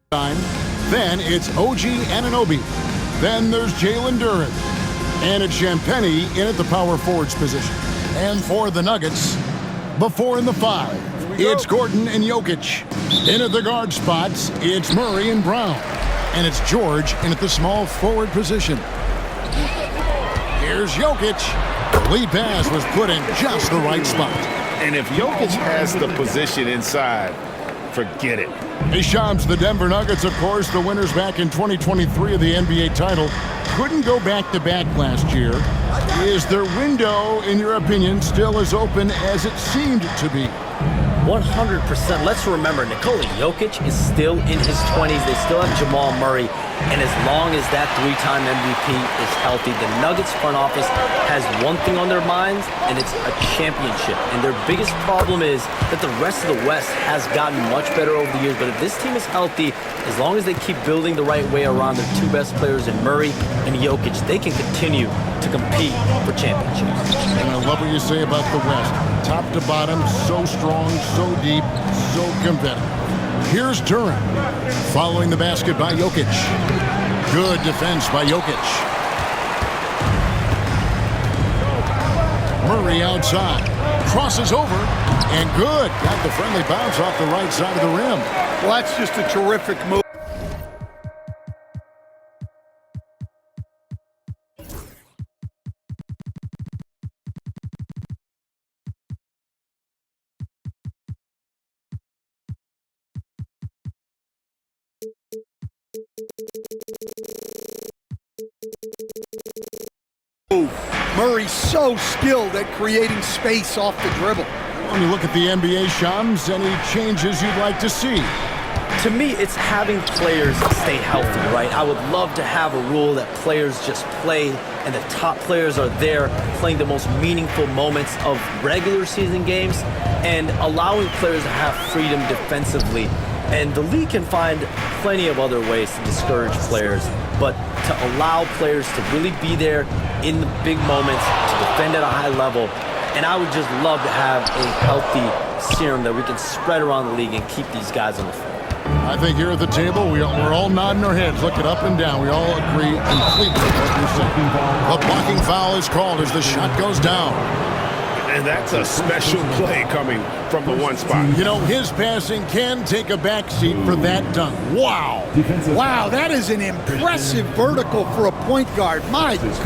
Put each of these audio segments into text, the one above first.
Then it's OG Anunoby. Then there's Jalen Duren. And it's Champagnie in at the power forwards position. And for the Nuggets, the 4 and the 5, it's Gordon and Jokic. In at the guard spots, it's Murray and Brown. And it's George in at the small forward position. Here's Jokic. The lead pass was put in just the right spot. And if Jokic has the position inside, forget it. Hey, Shams, the Denver Nuggets, of course, the winners back in 2023 of the NBA title, couldn't go back-to-back last year. Is their window, in your opinion, still as open as it seemed to be? 100%. Let's remember, Nikola Jokic is still in his 20s. They still have Jamal Murray. And as long as that three-time MVP is healthy, the Nuggets front office has one thing on their minds, and it's a championship. And their biggest problem is that the rest of the West has gotten much better over the years. But if this team is healthy, as long as they keep building the right way around their two best players in Murray and Jokic, they can continue to compete for championships. And I love what you say about the West. Top to bottom, so strong, so deep, so competitive. Here's Duren, following the basket by Jokic. Good defense by Jokic. Murray outside, crosses over, and good. Got the friendly bounce off the right side of the rim. Well, that's just a terrific move. Murray's so skilled at creating space off the dribble. When you look at the NBA, Shams, any changes you'd like to see? To me, it's having players stay healthy, right? I would love to have a rule that players just play and the top players are there playing the most meaningful moments of regular season games and allowing players to have freedom defensively. And the league can find plenty of other ways to discourage players, but to allow players to really be there in the big moments, to defend at a high level. And I would just love to have a healthy serum that we can spread around the league and keep these guys on the floor. I think here at the table, we're all nodding our heads, looking up and down. We all agree completely with what you're saying. The blocking foul is called as the shot goes down. And that's a special play coming from the one spot. You know, his passing can take a backseat for that dunk. Wow. Wow, that is an impressive vertical for a point guard. My goodness.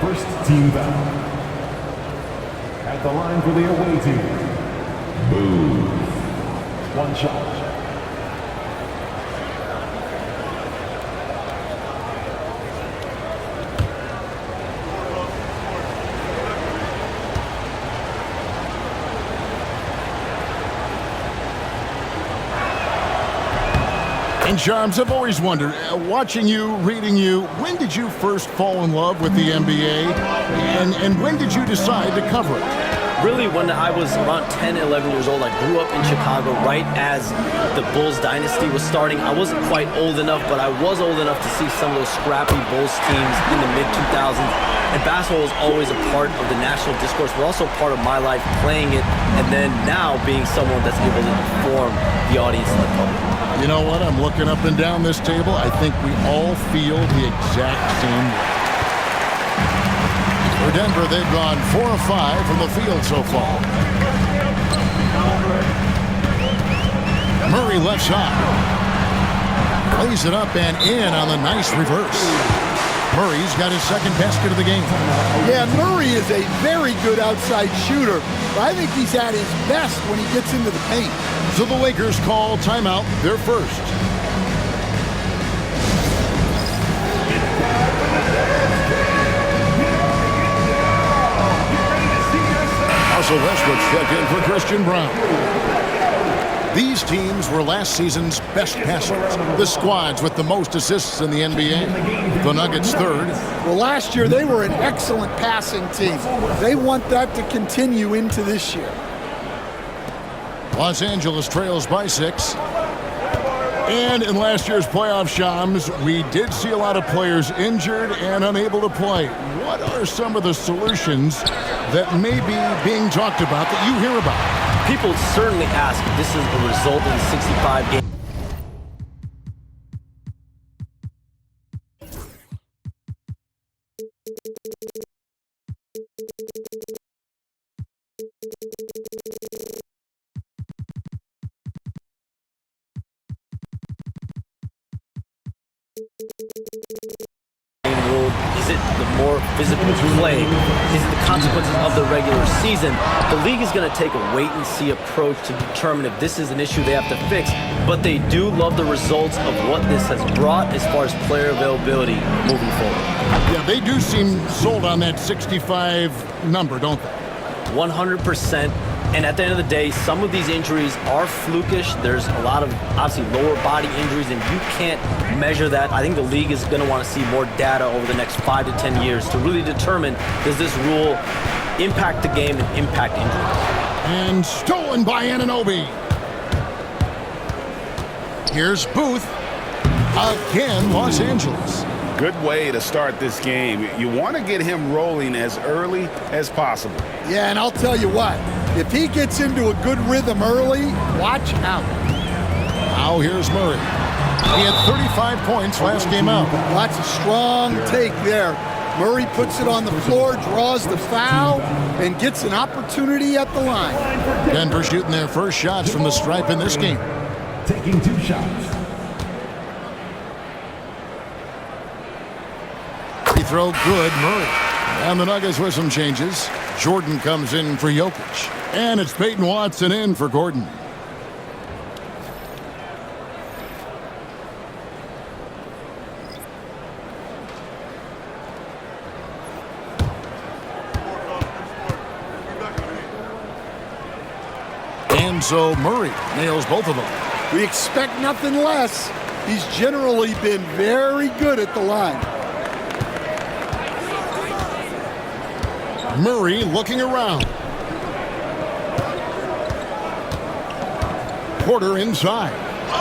First team foul. At the line for the away team. Boo. One shot. And Shams, I've always wondered, watching you, reading you, when did you first fall in love with the NBA? And when did you decide to cover it? Really, when I was around 10, 11 years old, I grew up in Chicago right as the Bulls dynasty was starting. I wasn't quite old enough, but I was old enough to see some of those scrappy Bulls teams in the mid-2000s. And basketball was always a part of the national discourse, but also part of my life playing it, and then now being someone that's able to inform the audience and the public. You know what? I'm looking up and down this table. I think we all feel the exact same way. For Denver, they've gone 4 of 5 from the field so far. Murray left side. Plays it up and in on the nice reverse. Murray's got his second basket of the game. Yeah, Murray is a very good outside shooter, but I think he's at his best when he gets into the paint. So the Lakers call timeout, their first. Russell Westbrook checked in for Christian Brown. These teams were last season's best passers. The squads with the most assists in the NBA. The Nuggets third. Well, last year they were an excellent passing team. They want that to continue into this year. Los Angeles trails by 6. And in last year's playoff, Shams, we did see a lot of players injured and unable to play. What are some of the solutions that may be being talked about that you hear about? People certainly ask if this is a result of the 65 game. of more physical play is the consequences of the regular season. The league is going to take a wait-and-see approach to determine if this is an issue they have to fix, but they do love the results of what this has brought as far as player availability moving forward. Yeah, they do seem sold on that 65 number, don't they? 100%. And at the end of the day, some of these injuries are flukish. There's a lot of, obviously, lower body injuries, and you can't measure that. I think the league is going to want to see more data over the next 5 to 10 years to really determine, does this rule impact the game and impact injuries? And stolen by Anunoby. Here's Booth. Again, Los Angeles. Good way to start this game. You want to get him rolling as early as possible. Yeah, and I'll tell you what, if he gets into a good rhythm early, watch out. Now here's Murray. He had 35 points last game out. That's a strong take there. Murray puts it on the floor, draws the foul, and gets an opportunity at the line. Denver shooting their first shots from the stripe in this game. Taking 2 shots. Free throw good, Murray. And the Nuggets with some changes. Jordan comes in for Jokic. And it's Peyton Watson in for Gordon. And so Murray nails both of them. We expect nothing less. He's generally been very good at the line. Murray looking around. Porter inside.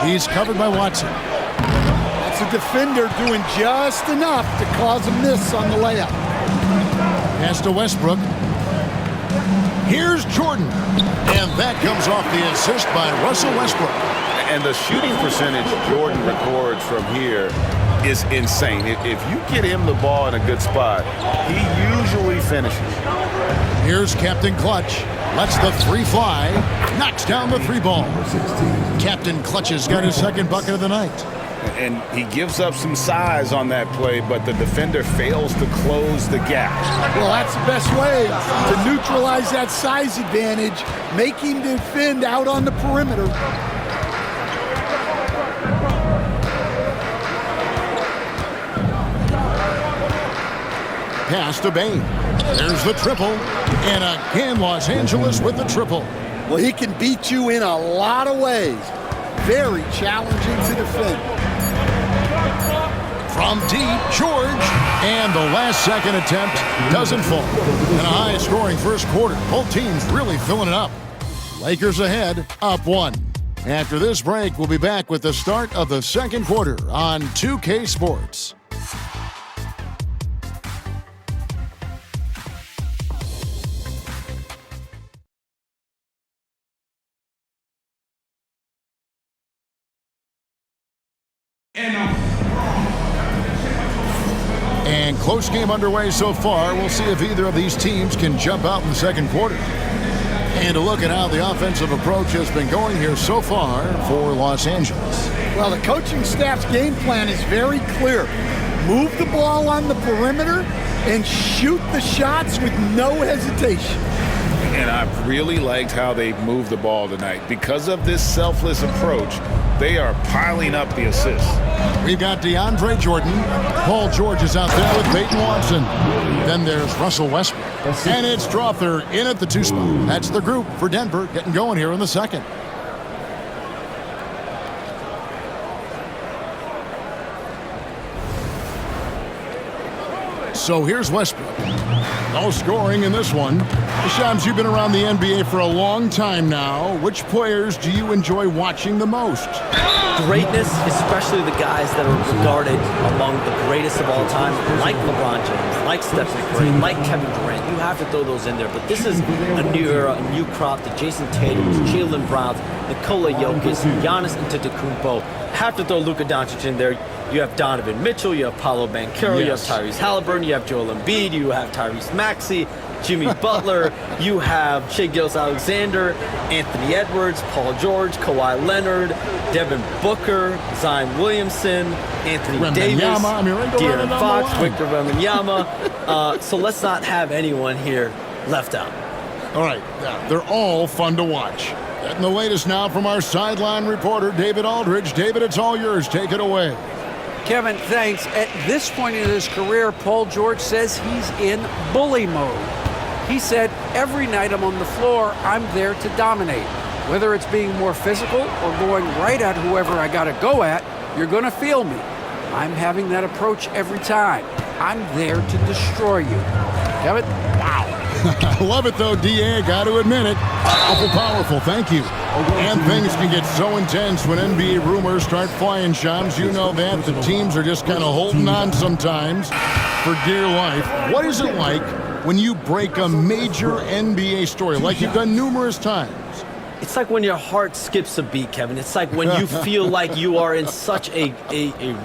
He's covered by Watson. That's a defender doing just enough to cause a miss on the layup. Pass to Westbrook. Here's Jordan. And that comes off the assist by Russell Westbrook. And the shooting percentage Jordan records from here is insane. If you get him the ball in a good spot, he usually finishes. Here's Captain Clutch. Lets the three fly. Knocks down the 3 ball. Captain Clutch has got his second bucket of the night. And he gives up some size on that play, but the defender fails to close the gap. Well, that's the best way to neutralize that size advantage. Make him defend out on the perimeter. Pass to Bain. There's the triple. And again, Los Angeles with the triple. Well, he can beat you in a lot of ways. Very challenging to defend. From deep, George. And the last second attempt doesn't fall. In a high-scoring first quarter, both teams really filling it up. Lakers ahead, up 1. After this break, we'll be back with the start of the second quarter on 2K Sports. And close game underway so far. We'll see if either of these teams can jump out in the second quarter. And to look at how the offensive approach has been going here so far for Los Angeles. Well, the coaching staff's game plan is very clear. Move the ball on the perimeter and shoot the shots with no hesitation. And I've really liked how they've moved the ball tonight. Because of this selfless approach, they are piling up the assists. We've got DeAndre Jordan. Paul George is out there with Peyton Watson. Then there's Russell Westbrook. And it's Strawther in at the 2 spot. That's the group for Denver getting going here in the second. So here's Westbrook. No scoring in this one. Shams, you've been around the NBA for a long time now. Which players do you enjoy watching the most? Greatness, especially the guys that are regarded among the greatest of all time, like LeBron James, like Stephen Curry, like Kevin Durant. You have to throw those in there. But this is a new era, a new crop. The Jason Tatums, Jaylen Browns, Nikola Jokic, Giannis Antetokounmpo. Have to throw Luka Doncic in there. You have Donovan Mitchell, you have Paolo Banchero, you have Tyrese Halliburton, you have Joel Embiid, you have Tyrese Maxey. Jimmy Butler, you have Shai Gilgeous-Alexander, Anthony Edwards, Paul George, Kawhi Leonard, Devin Booker, Zion Williamson, Anthony Davis, De'Aaron Fox, Victor Wembanyama. So let's not have anyone here left out. All right, they're all fun to watch. And the latest now from our sideline reporter, David Aldridge. David, it's all yours. Take it away. Kevin, thanks. At this point in his career, Paul George says he's in bully mode. He said, every night I'm on the floor, I'm there to dominate. Whether it's being more physical or going right at whoever I got to go at, you're going to feel me. I'm having that approach every time. I'm there to destroy you. Kevin? Wow. I love it, though, D.A. Got to admit it. Awful powerful. Thank you. And things can get so intense when NBA rumors start flying, Shams. You know that. The teams are just kind of holding on sometimes for dear life. What is it like when you break a major NBA story, like you've done numerous times? It's like when your heart skips a beat, Kevin. It's like when you feel like you are in such a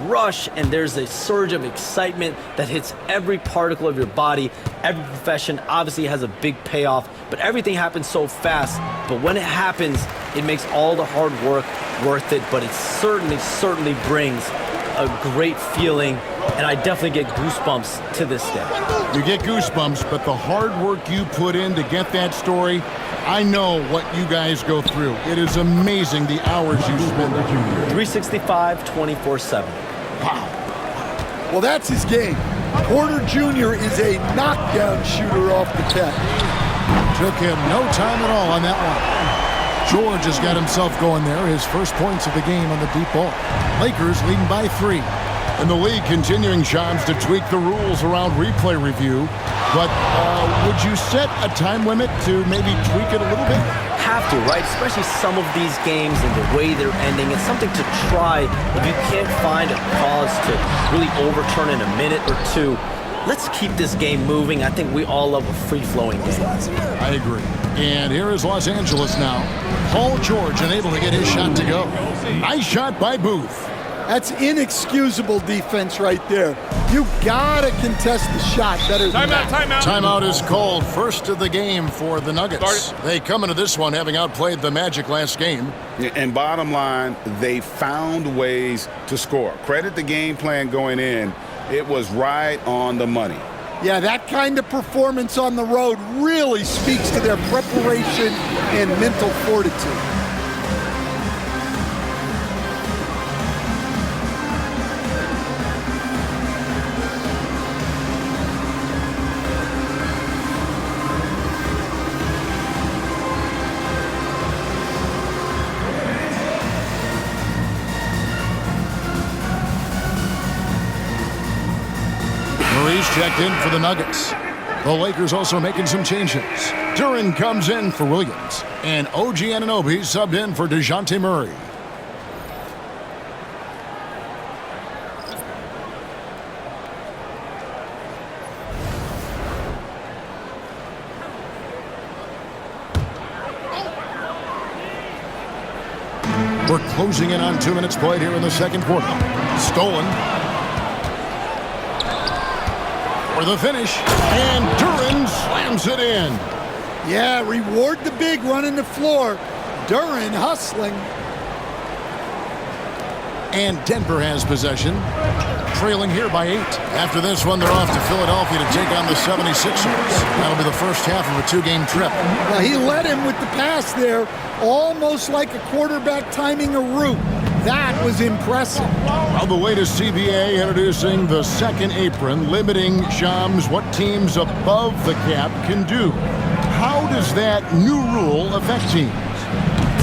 rush and there's a surge of excitement that hits every particle of your body. Every profession obviously has a big payoff, but everything happens so fast. But when it happens, it makes all the hard work worth it, but it certainly brings a great feeling, and I definitely get goosebumps to this day. You get goosebumps, but the hard work you put in to get that story, I know what you guys go through. It is amazing the hours you spend. 365, 24/7. Wow. Well, that's his game. Porter Jr. is a knockdown shooter off the catch. Took him no time at all on that one. George has got himself going there. His first points of the game on the deep ball. Lakers leading by 3. And the league continuing, Shams, to tweak the rules around replay review. But would you set a time limit to maybe tweak it a little bit? Have to, right? Especially some of these games and the way they're ending. It's something to try. If you can't find a cause to really overturn in a minute or two, let's keep this game moving. I think we all love a free-flowing game. I agree. And here is Los Angeles now. Paul George unable to get his shot to go. Nice shot by Booth. That's inexcusable defense right there. You gotta contest the shot better than that. Timeout is called. First of the game for the Nuggets. They come into this one having outplayed the Magic last game. And bottom line, they found ways to score. Credit the game plan going in. It was right on the money. Yeah, that kind of performance on the road really speaks to their preparation and mental fortitude. Checked in for the Nuggets. The Lakers also making some changes. Duran comes in for Williams. And OG Anunoby subbed in for DeJounte Murray. We're closing in on 2 minutes played here in the second quarter. Stolen. For the finish, and Duran slams it in. Yeah, reward the big running the floor. Duran hustling. And Denver has possession, trailing here by 8. After this one, they're off to Philadelphia to take on the 76ers. That'll be the first half of a 2-game trip. Well, he led him with the pass there, almost like a quarterback timing a route. That was impressive. Well, the latest CBA introducing the second apron, limiting, Shams, what teams above the cap can do. How does that new rule affect teams?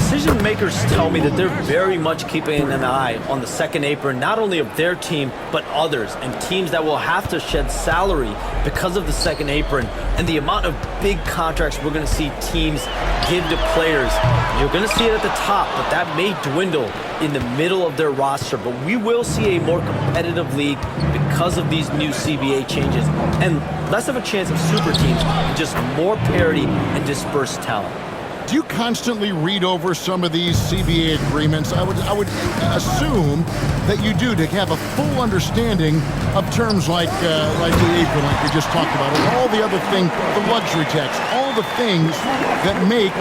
Decision makers tell me that they're very much keeping an eye on the second apron, not only of their team, but others, and teams that will have to shed salary because of the second apron and the amount of big contracts we're going to see teams give to players. You're going to see it at the top, but that may dwindle in the middle of their roster. But we will see a more competitive league because of these new CBA changes and less of a chance of super teams and just more parity and dispersed talent. Do you constantly read over some of these CBA agreements? I would assume that you do, to have a full understanding of terms like the apron, like we just talked about, and all the other things, the luxury tax, all the things that make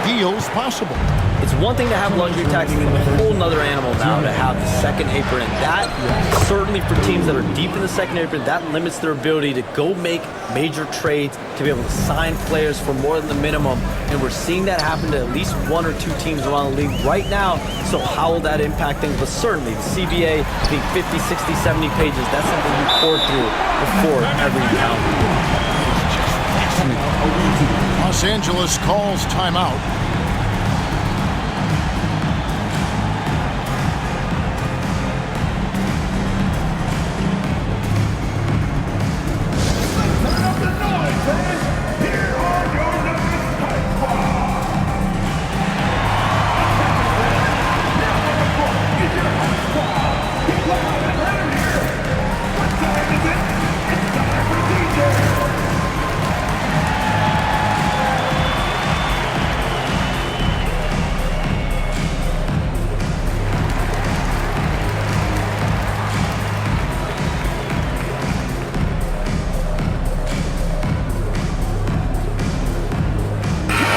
deals possible. It's one thing to have luxury tax, it's a whole nother animal now to have the second apron. And that, certainly for teams that are deep in the second apron, that limits their ability to go make major trades, to be able to sign players for more than the minimum. And we're seeing that happen to at least one or two teams around the league right now. So how will that impact things? But certainly the CBA being 50, 60, 70 pages, that's something you pour through before every encounter. Los Angeles calls timeout.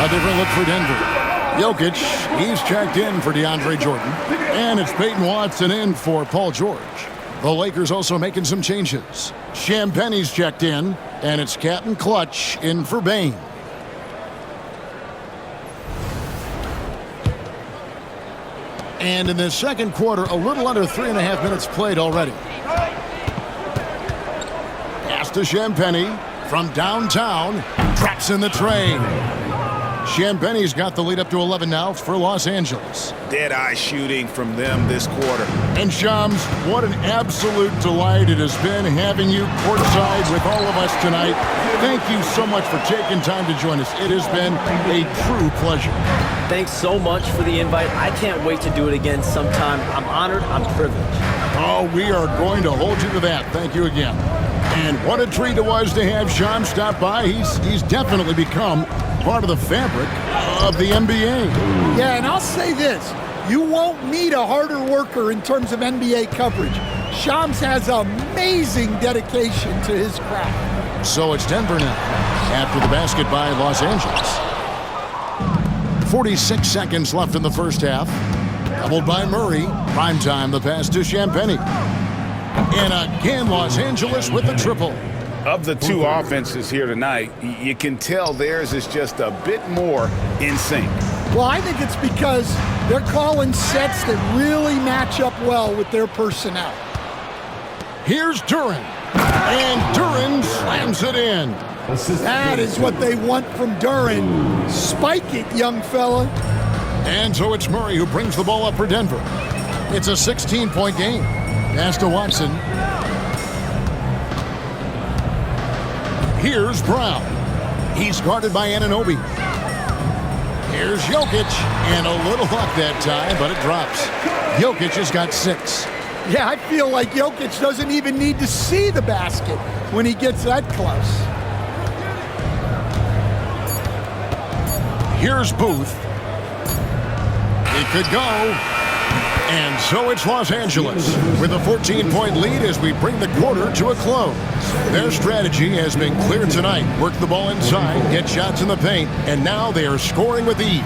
A different look for Denver. Jokic, he's checked in for DeAndre Jordan. And it's Peyton Watson in for Paul George. The Lakers also making some changes. Champagne's checked in, and it's Captain Clutch in for Bane. And in the second quarter, a little under 3.5 minutes played already. Pass to Champagne from downtown. Traps in the train. Champagne's got the lead up to 11 now for Los Angeles. Dead-eye shooting from them this quarter. And Shams, what an absolute delight it has been having you courtside with all of us tonight. Thank you so much for taking time to join us. It has been a true pleasure. Thanks so much for the invite. I can't wait to do it again sometime. I'm honored. I'm privileged. Oh, we are going to hold you to that. Thank you again. And what a treat it was to have Shams stop by. He's definitely become part of the fabric of the NBA. Yeah, and I'll say this. You won't meet a harder worker in terms of NBA coverage. Shams has amazing dedication to his craft. So it's Denver now, after the basket by Los Angeles. 46 seconds left in the first half. Doubled by Murray. Primetime, the pass to Champagnie. And again, Los Angeles with the triple. Of the two offenses here tonight, you can tell theirs is just a bit more in sync. Well, I think it's because they're calling sets that really match up well with their personnel. Here's Duren. And Duren slams it in. That is what they want from Duren. Spike it, young fella. And so it's Murray who brings the ball up for Denver. It's a 16-point game. Pass to Watson. Here's Brown. He's guarded by Anunoby. Here's Jokic. And a little luck that time, but it drops. Jokic has got 6. Yeah, I feel like Jokic doesn't even need to see the basket when he gets that close. Here's Booth. It could go. And so it's Los Angeles with a 14-point lead as we bring the quarter to a close. Their strategy has been clear tonight. Work the ball inside, get shots in the paint, and now they are scoring with ease.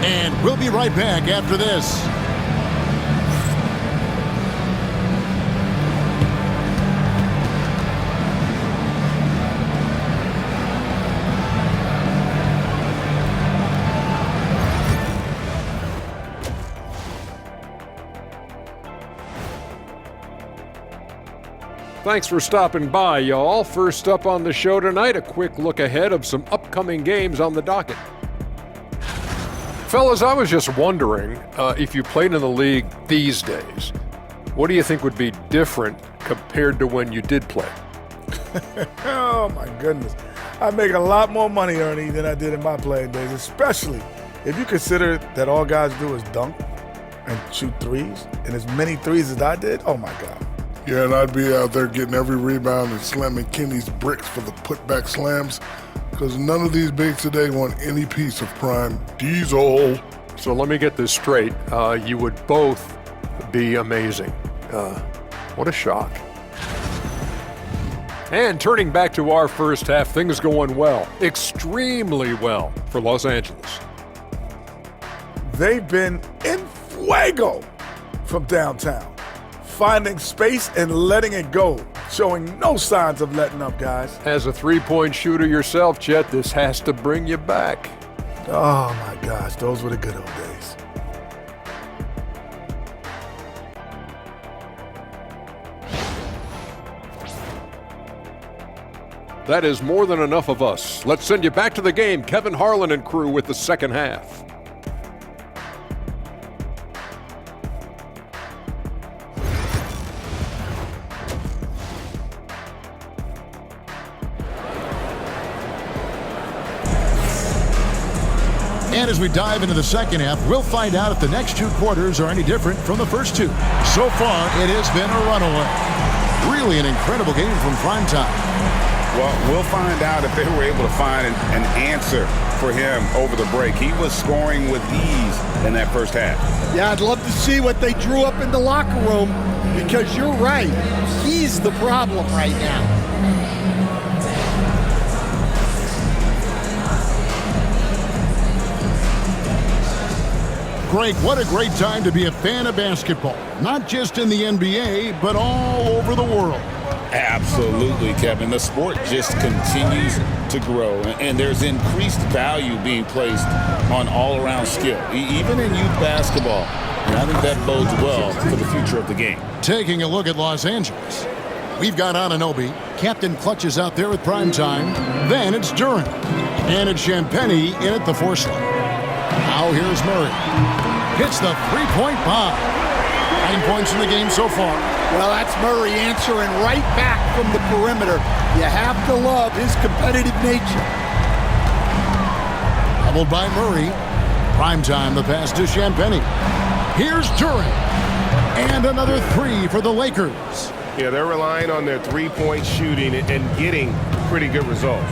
And we'll be right back after this. Thanks for stopping by, y'all. First up on the show tonight, a quick look ahead of some upcoming games on the docket. Fellas, I was just wondering if you played in the league these days, what do you think would be different compared to when you did play? Oh, my goodness. I make a lot more money, Ernie, than I did in my playing days, especially if you consider that all guys do is dunk and shoot threes, and as many threes as I did, oh, my God. Yeah, and I'd be out there getting every rebound and slamming Kenny's bricks for the putback slams. because none of these bigs today want any piece of prime Diesel. So let me get this straight. You would both be amazing. What a shock. And turning back to our first half, things going well, extremely well for Los Angeles. They've been in fuego from downtown, finding space and letting it go, showing no signs of letting up, guys. As a three-point shooter yourself, Chet, this has to bring you back. Oh my gosh, those were the good old days. That is more than enough of us. Let's send you back to the game. Kevin Harlan and crew with the second half. And as we dive into the second half, we'll find out if the next two quarters are any different from the first two. So far, it has been a runaway. Really an incredible game from primetime. Well, we'll find out if they were able to find an answer for him over the break. He was scoring with ease in that first half. Yeah, I'd love to see what they drew up in the locker room, because you're right. He's the problem right now. Greg, what a great time to be a fan of basketball. Not just in the NBA, but all over the world. Absolutely, Kevin. The sport just continues to grow, and there's increased value being placed on all-around skill, even in youth basketball. And I think that bodes well for the future of the game. Taking a look at Los Angeles, we've got Anunoby. Captain Clutch is out there with primetime. Then it's Durant. And it's Champagnie in at the four slot. Now here's Murray. Hits the three-point bomb. 9 points in the game so far. Well, that's Murray answering right back from the perimeter. You have to love his competitive nature. Doubled by Murray. Primetime, the pass to Champagnie. Here's Durant. And another three for the Lakers. Yeah, they're relying on their three-point shooting and getting pretty good results.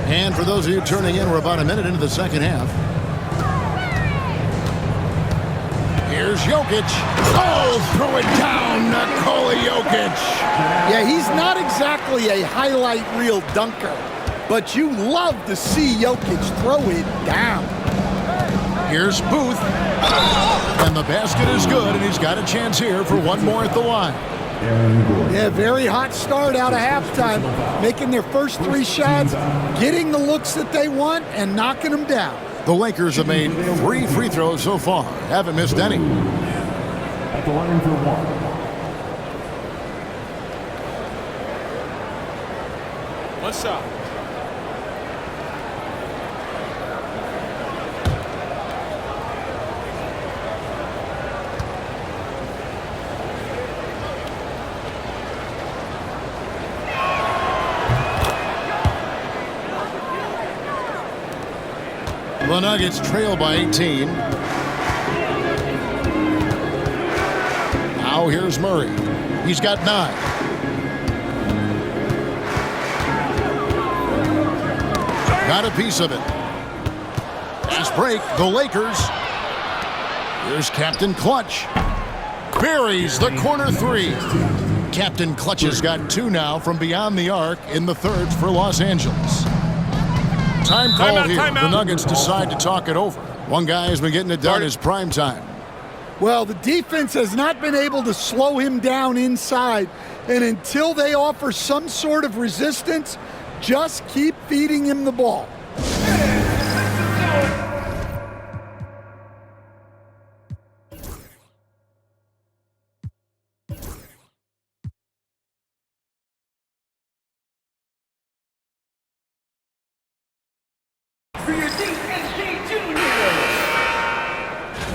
And for those of you turning in, we're about a minute into the second half. Here's Jokic. Oh, throw it down, Nikola Jokic. Yeah, he's not exactly a highlight reel dunker, but you love to see Jokic throw it down. Here's Booth. And the basket is good, and he's got a chance here for one more at the line. Yeah, very hot start out of halftime, making their first three shots, getting the looks that they want, and knocking them down. The Lakers have made 3 free throws so far. Haven't missed any. At the line for one. One shot. The Nuggets trail by 18. Now here's Murray. He's got 9. Got a piece of it. Fast break, the Lakers. Here's Captain Clutch. Buries the corner three. Captain Clutch has got 2 now from beyond the arc in the third for Los Angeles. Time call here. The Nuggets decide to talk it over. One guy has been getting it done is primetime. Well, the defense has not been able to slow him down inside, and until they offer some sort of resistance, just keep feeding him the ball.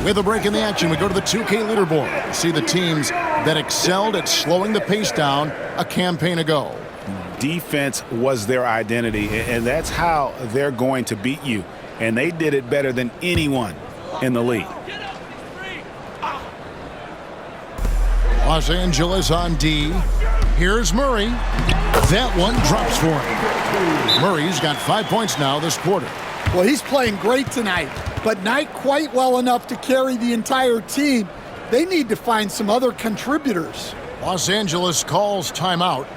With a break in the action, we go to the 2K leaderboard. See the teams that excelled at slowing the pace down a campaign ago. Defense was their identity, and that's how they're going to beat you. And they did it better than anyone in the league. Los Angeles on D. Here's Murray. That one drops for him. Murray's got 5 points now this quarter. Well, he's playing great tonight, but not quite well enough to carry the entire team. They need to find some other contributors. Los Angeles calls timeout.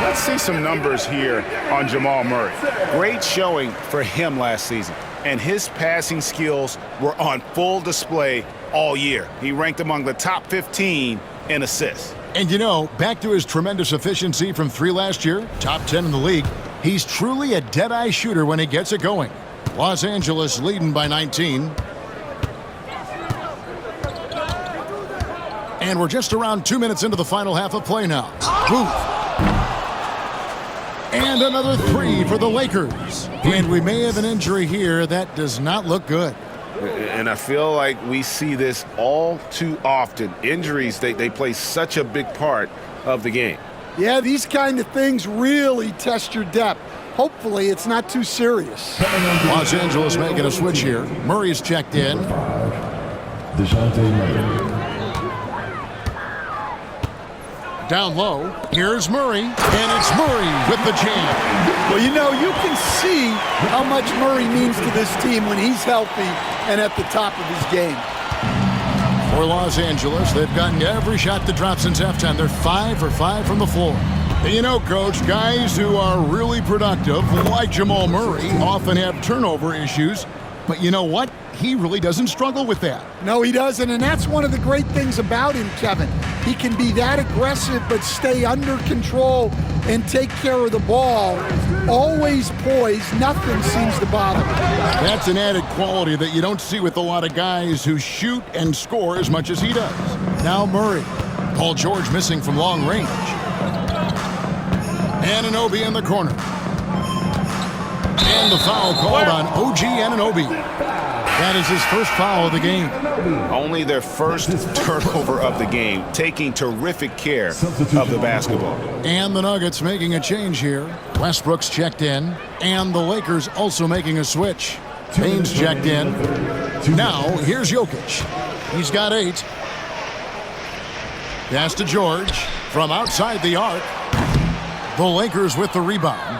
Let's see some numbers here on Jamal Murray. Great showing for him last season, and his passing skills were on full display all year. He ranked among the top 15 in assists. And you know, back to his tremendous efficiency from 3 last year, top 10 in the league, he's truly a dead-eye shooter when he gets it going. Los Angeles leading by 19. And we're just around 2 minutes into the final half of play now. Booth. And another 3 for the Lakers. And we may have an injury here. That does not look good. And I feel like we see this all too often. Injuries, they play such a big part of the game. Yeah, these kind of things really test your depth. Hopefully it's not too serious. Los Angeles making a switch here. Murray's checked in. Down low, here's Murray, and it's Murray with the jam. Well, you know, you can see how much Murray means to this team when he's healthy and at the top of his game. For Los Angeles, they've gotten every shot to drop since halftime. They're 5 for 5 from the floor. And you know, Coach, guys who are really productive, like Jamal Murray, often have turnover issues. But you know what? He really doesn't struggle with that. No, he doesn't, and that's one of the great things about him, Kevin. He can be that aggressive but stay under control and take care of the ball. Always poised, nothing seems to bother him. That's an added quality that you don't see with a lot of guys who shoot and score as much as he does. Now Murray. Paul George missing from long range. Anunoby in the corner. And the foul called on OG Anunoby. That is his first foul of the game. Only their first turnover of the game, taking terrific care of the basketball. And the Nuggets making a change here. Westbrook's checked in, and the Lakers also making a switch. Baines checked in. Now, here's Jokic. He's got 8. Pass to George from outside the arc. The Lakers with the rebound.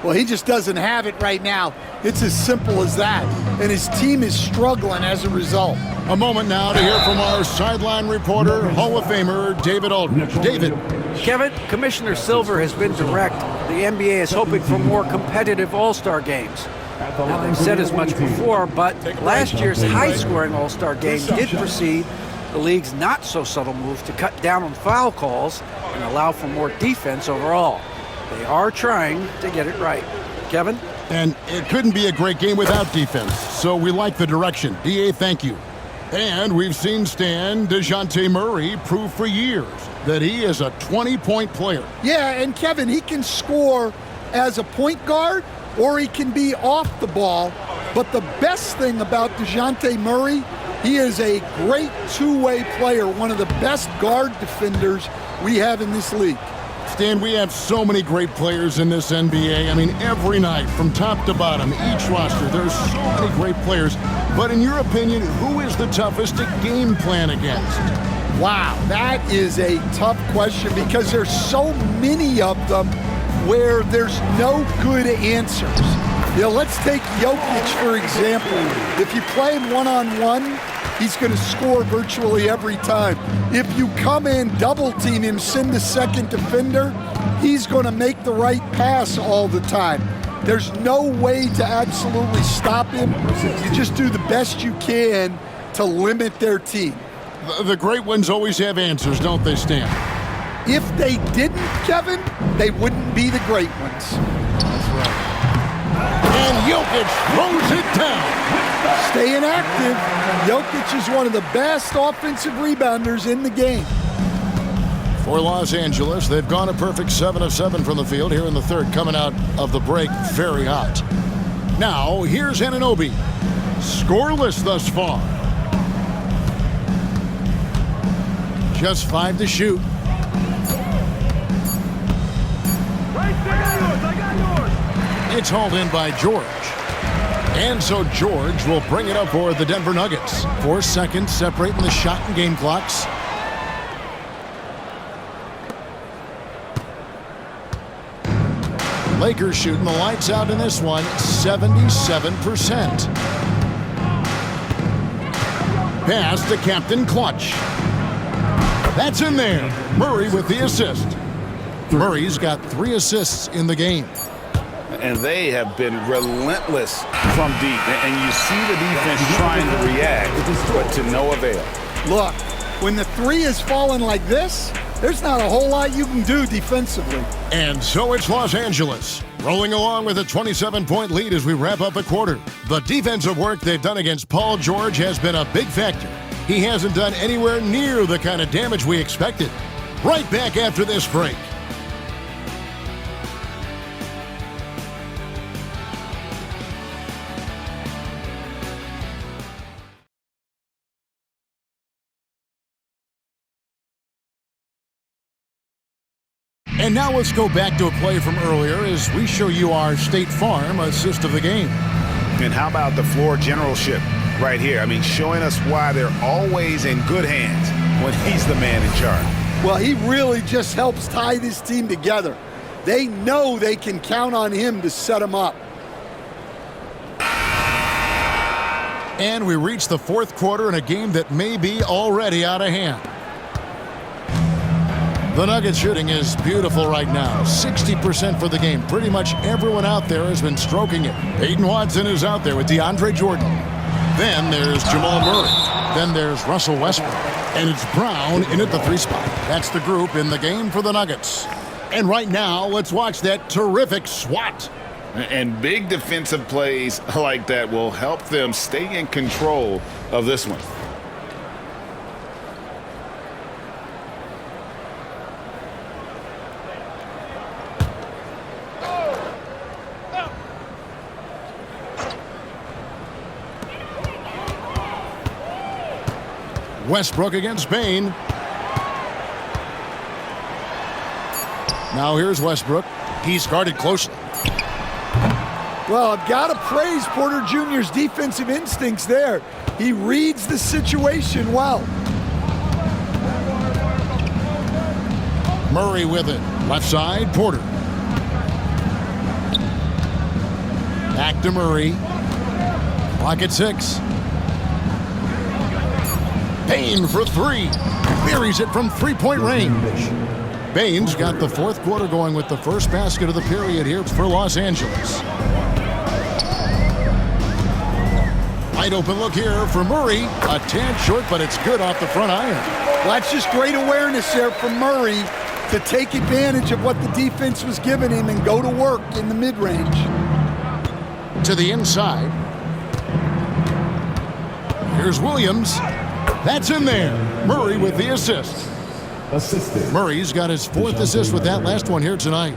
Well, he just doesn't have it right now. It's as simple as that. And his team is struggling as a result. A moment now to hear from our sideline reporter, Hall of Famer David Aldridge. David. Kevin, Commissioner Silver has been direct. The NBA is hoping for more competitive All-Star games. Now, they've said as much before, but last year's high-scoring All-Star game did precede the league's not-so-subtle move to cut down on foul calls and allow for more defense overall. They are trying to get it right. Kevin? And it couldn't be a great game without defense, so we like the direction. DA, thank you. And we've seen Stan DeJounte Murray prove for years that he is a 20-point player. Yeah, and Kevin, he can score as a point guard or he can be off the ball. But the best thing about DeJounte Murray, he is a great two-way player, one of the best guard defenders we have in this league. Stan, we have so many great players in this NBA. I mean, every night, from top to bottom, each roster, there's so many great players. But in your opinion, who is the toughest to game plan against? Wow, that is a tough question because there's so many of them where there's no good answers. Let's take Jokic, for example. If you play him one-on-one, he's going to score virtually every time. If you come in, double-team him, send a second defender, he's going to make the right pass all the time. There's no way to absolutely stop him. You just do the best you can to limit their team. The great ones always have answers, don't they, Stan? If they didn't, Kevin, they wouldn't be the great ones. That's right. And Jokic throws it down. Staying active. Jokic is one of the best offensive rebounders in the game. For Los Angeles, they've gone a perfect 7 of 7 from the field here in the third, coming out of the break very hot. Now, here's Anunoby. Scoreless thus far. Just 5 to shoot. It's hauled in by George. And so George will bring it up for the Denver Nuggets. 4 seconds separating the shot and game clocks. Lakers shooting the lights out in this one, 77%. Pass to Captain Clutch. That's in there. Murray with the assist. Murray's got 3 assists in the game. And they have been relentless from deep. And you see the defense trying to react, but to no avail. Look, when the 3 is falling like this, there's not a whole lot you can do defensively. And so it's Los Angeles, rolling along with a 27-point lead as we wrap up the quarter. The defensive work they've done against Paul George has been a big factor. He hasn't done anywhere near the kind of damage we expected. Right back after this break. And now let's go back to a play from earlier as we show you our State Farm assist of the game. And how about the floor generalship right here? I mean, showing us why they're always in good hands when he's the man in charge. Well, he really just helps tie this team together. They know they can count on him to set them up. And we reach the fourth quarter in a game that may be already out of hand. The Nuggets shooting is beautiful right now. 60% for the game. Pretty much everyone out there has been stroking it. Peyton Watson is out there with DeAndre Jordan. Then there's Jamal Murray. Then there's Russell Westbrook. And it's Brown in at the 3 spot. That's the group in the game for the Nuggets. And right now, let's watch that terrific swat. And big defensive plays like that will help them stay in control of this one. Westbrook against Bane. Now here's Westbrook. He's guarded closely. Well, I've got to praise Porter Jr.'s defensive instincts there. He reads the situation well. Murray with it. Left side, Porter. Back to Murray. Clock at 6. Bane for 3. Buries it from 3-point range. Bane's got the fourth quarter going with the first basket of the period here for Los Angeles. Wide open look here for Murray. A tad short, but it's good off the front iron. Well, that's just great awareness there from Murray to take advantage of what the defense was giving him and go to work in the mid-range. To the inside. Here's Williams. That's in there. Murray with the assist. Murray's got his 4th assist with that last one here tonight.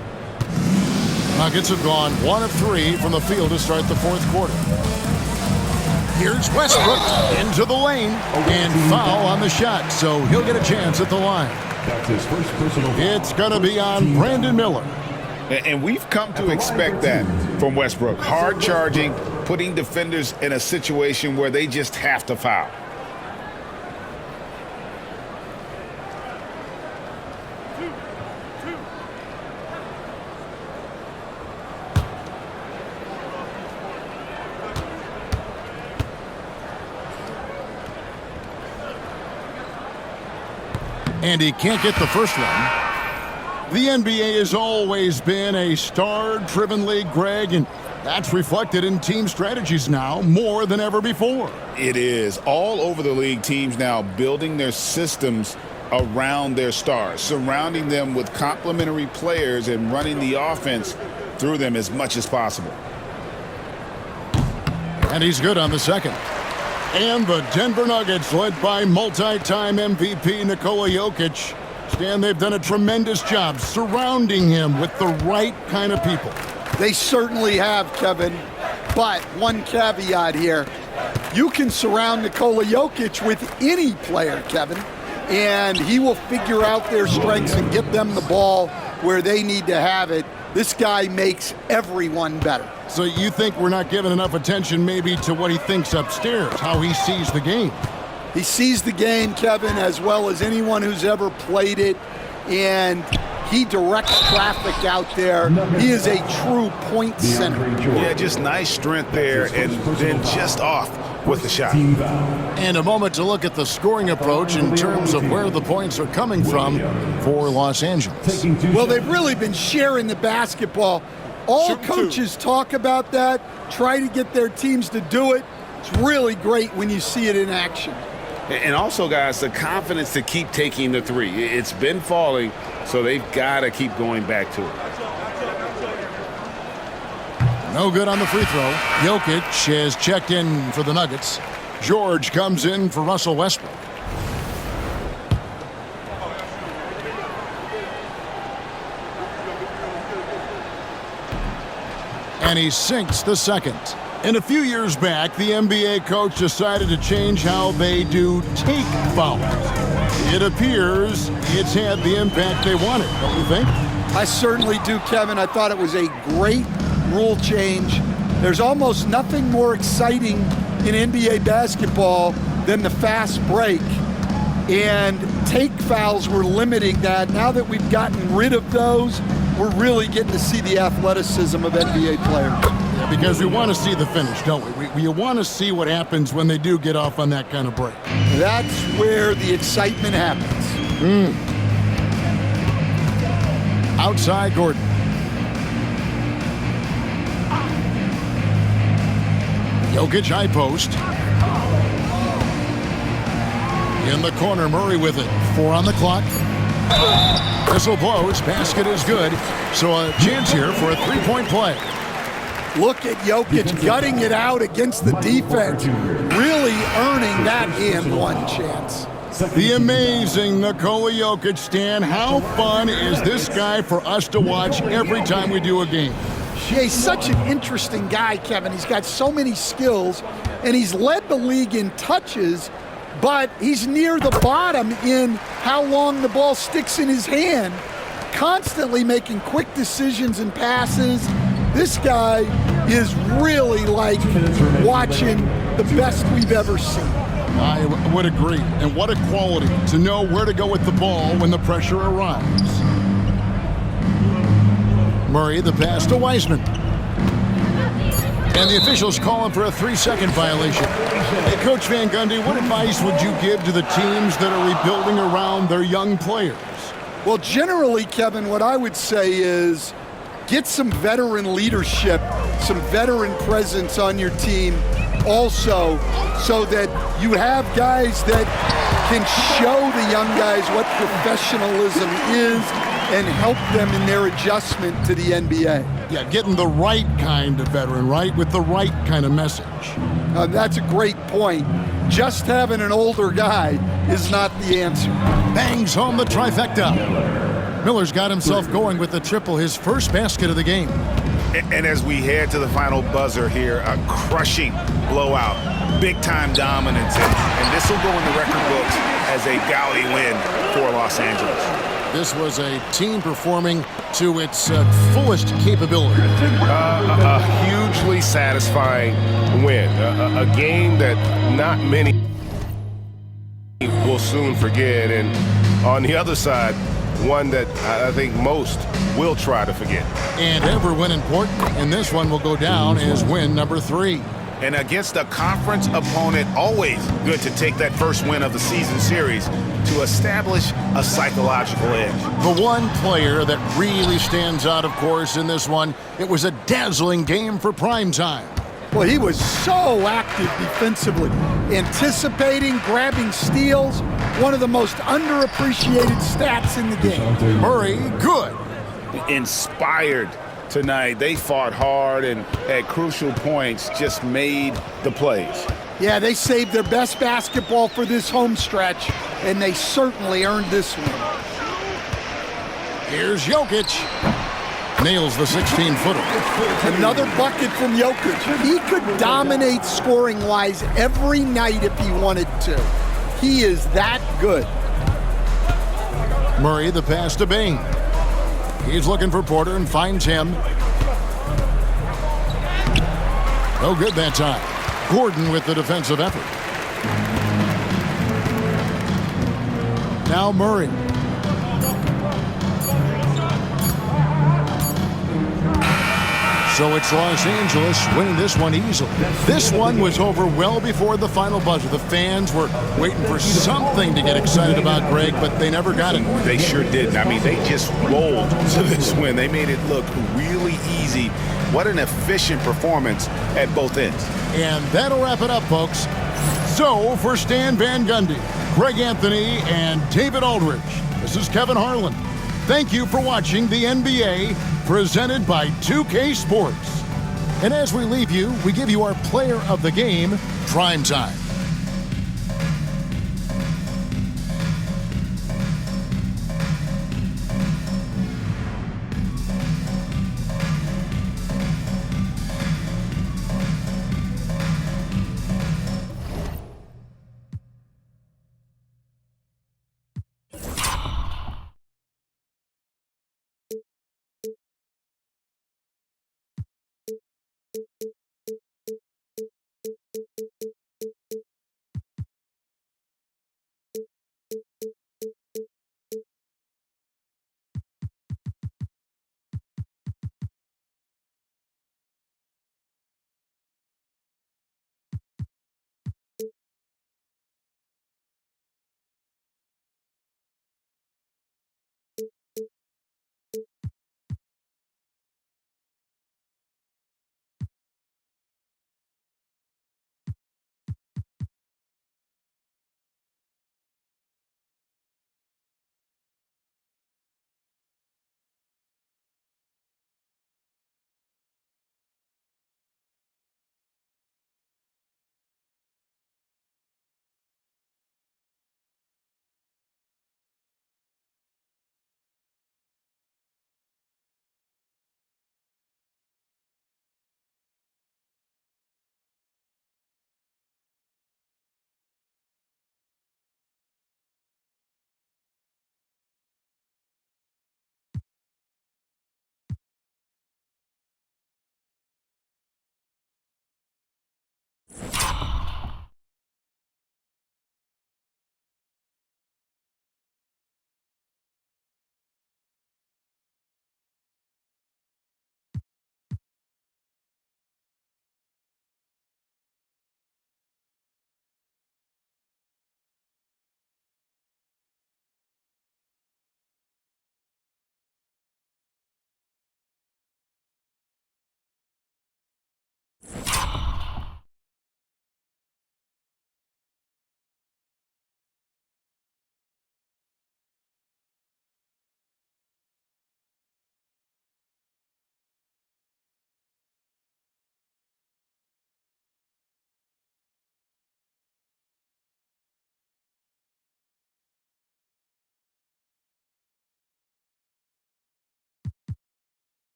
Nuggets have gone 1 of 3 from the field to start the fourth quarter. Here's Westbrook into the lane and foul on the shot, so he'll get a chance at the line. It's going to be on Brandon Miller. And we've come to expect that from Westbrook. Hard charging, putting defenders in a situation where they just have to foul. And he can't get the first one. The NBA has always been a star-driven league, Greg, and that's reflected in team strategies now more than ever before. It is. All over the league, teams now building their systems around their stars, surrounding them with complementary players and running the offense through them as much as possible. And he's good on the second. And the Denver Nuggets, led by multi-time MVP Nikola Jokic. Stan, they've done a tremendous job surrounding him with the right kind of people. They certainly have, Kevin. But one caveat here. You can surround Nikola Jokic with any player, Kevin, and he will figure out their strengths and get them the ball where they need to have it. This guy makes everyone better. So you think we're not giving enough attention maybe to what he thinks upstairs, how he sees the game? He sees the game, Kevin, as well as anyone who's ever played it, and he directs traffic out there. He is a true point center. Yeah, just nice strength there, and then just off with the shot. And a moment to look at the scoring approach in terms of where the points are coming from for Los Angeles. Well, they've really been sharing the basketball. All coaches talk about that, try to get their teams to do it. It's really great when you see it in action. And also, guys, the confidence to keep taking the three. It's been falling, so they've got to keep going back to it. No good on the free throw. Jokic has checked in for the Nuggets. George comes in for Russell Westbrook. And he sinks the second. And a few years back, the NBA coach decided to change how they do take fouls. It appears it's had the impact they wanted, don't you think? I certainly do, Kevin. I thought it was a great rule change. There's almost nothing more exciting in NBA basketball than the fast break. And take fouls were limiting that. Now that we've gotten rid of those, we're really getting to see the athleticism of NBA players. Yeah, because we want to see the finish, don't we? We want to see what happens when they do get off on that kind of break. That's where the excitement happens. Outside Gordon. Jokic high post. In the corner, Murray with it. 4 on the clock. Whistle blows. Basket is good. So a chance here for a three-point play. Look at Jokic gutting it out against the defense. Really earning that and one chance. The amazing Nikola Jokic, Stan. How fun is this guy for us to watch every time we do a game? Yeah, he's such an interesting guy, Kevin. He's got so many skills, and he's led the league in touches, but he's near the bottom in how long the ball sticks in his hand, constantly making quick decisions and passes. This guy is really like watching the best we've ever seen. I would agree. And what a quality to know where to go with the ball when the pressure arrives. Murray, the pass to Wiseman. And the officials calling for a 3-second violation. Hey, Coach Van Gundy, what advice would you give to the teams that are rebuilding around their young players? Well, generally, Kevin, what I would say is get some veteran leadership, some veteran presence on your team also, so that you have guys that can show the young guys what professionalism is and help them in their adjustment to the NBA. Yeah, getting the right kind of veteran, right? With the right kind of message. That's a great point. Just having an older guy is not the answer. Bangs home the trifecta. Miller's got himself going with the triple, his first basket of the game. And as we head to the final buzzer here, a crushing blowout, big-time dominance, and this will go in the record books as a gaudy win for Los Angeles. This was a team performing to its fullest capability. A hugely satisfying win, a game that not many will soon forget, and on the other side, one that I think most will try to forget. And every win important, and this one will go down as win number 3. And against a conference opponent, always good to take that first win of the season series to establish a psychological edge. The one player that really stands out, of course, in this one, it was a dazzling game for primetime. Well, he was so active defensively, anticipating, grabbing steals, one of the most underappreciated stats in the game. Murray, good. Inspired tonight. They fought hard and at crucial points just made the plays. Yeah, they saved their best basketball for this home stretch, and they certainly earned this one. Here's Jokic. Nails the 16-footer. Another bucket from Jokic. He could dominate scoring-wise every night if he wanted to. He is that good. Murray, the pass to Bain. He's looking for Porter and finds him. No good that time. Gordon with the defensive effort. Now Murray. So it's Los Angeles winning this one easily. This one was over well before the final buzzer. The fans were waiting for something to get excited about, Greg, but they never got it. They sure didn't. I mean, they just rolled to this win. They made it look really easy. What an efficient performance at both ends. And that'll wrap it up, folks. So for Stan Van Gundy, Greg Anthony, and David Aldridge, this is Kevin Harlan. Thank you for watching the NBA presented by 2K Sports. And as we leave you, we give you our player of the game, Primetime.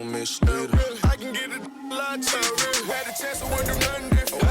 I can get a lot, had a chance to work them nothing different.